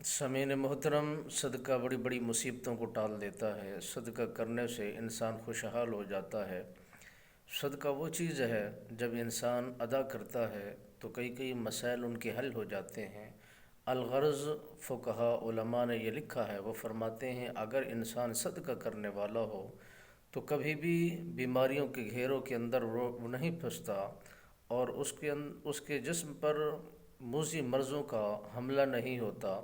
سامعین محترم، صدقہ بڑی بڑی مصیبتوں کو ٹال دیتا ہے۔ صدقہ کرنے سے انسان خوشحال ہو جاتا ہے۔ صدقہ وہ چیز ہے جب انسان ادا کرتا ہے تو کئی کئی مسائل ان کے حل ہو جاتے ہیں۔ الغرض فقہا علماء نے یہ لکھا ہے، وہ فرماتے ہیں اگر انسان صدقہ کرنے والا ہو تو کبھی بھی بیماریوں کے گھیروں کے اندر وہ نہیں پھنستا، اور اس کے جسم پر موذی مرضوں کا حملہ نہیں ہوتا۔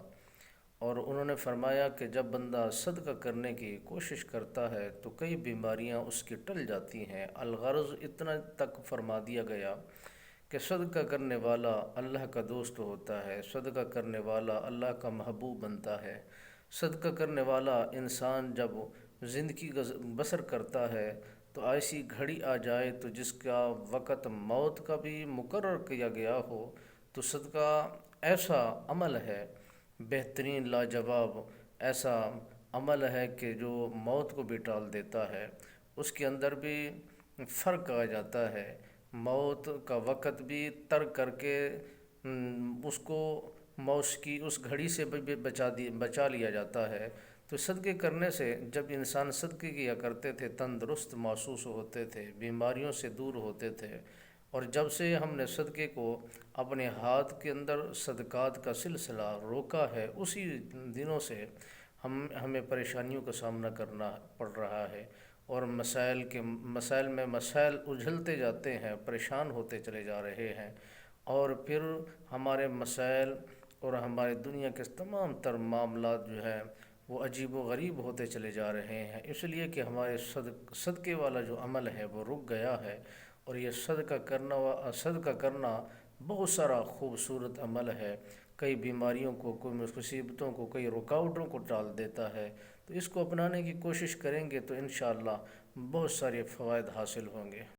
اور انہوں نے فرمایا کہ جب بندہ صدقہ کرنے کی کوشش کرتا ہے تو کئی بیماریاں اس کی ٹل جاتی ہیں۔ الغرض اتنا تک فرما دیا گیا کہ صدقہ کرنے والا اللہ کا دوست ہوتا ہے، صدقہ کرنے والا اللہ کا محبوب بنتا ہے۔ صدقہ کرنے والا انسان جب زندگی بسر کرتا ہے تو ایسی گھڑی آ جائے تو جس کا وقت موت کا بھی مقرر کیا گیا ہو، تو صدقہ ایسا عمل ہے، بہترین لاجواب ایسا عمل ہے کہ جو موت کو بھی ٹال دیتا ہے۔ اس کے اندر بھی فرق آ جاتا ہے، موت کا وقت بھی ترک کر کے اس کو موت کی اس گھڑی سے بھی بچا لیا جاتا ہے۔ تو صدقے کرنے سے جب انسان صدقے کیا کرتے تھے تندرست محسوس ہوتے تھے، بیماریوں سے دور ہوتے تھے۔ اور جب سے ہم نے صدقے کو اپنے ہاتھ کے اندر صدقات کا سلسلہ روکا ہے، اسی دنوں سے ہمیں پریشانیوں کا سامنا کرنا پڑ رہا ہے، اور مسائل میں مسائل الجھلتے جاتے ہیں، پریشان ہوتے چلے جا رہے ہیں، اور پھر ہمارے مسائل اور ہمارے دنیا کے تمام تر معاملات جو ہیں وہ عجیب و غریب ہوتے چلے جا رہے ہیں، اس لیے کہ ہمارے صدقے والا جو عمل ہے وہ رک گیا ہے۔ اور یہ صدقہ کرنا بہت سارا خوبصورت عمل ہے، کئی بیماریوں کو، کوئی مصیبتوں کو، کئی رکاوٹوں کو ٹال دیتا ہے۔ تو اس کو اپنانے کی کوشش کریں گے تو انشاءاللہ بہت سارے فوائد حاصل ہوں گے۔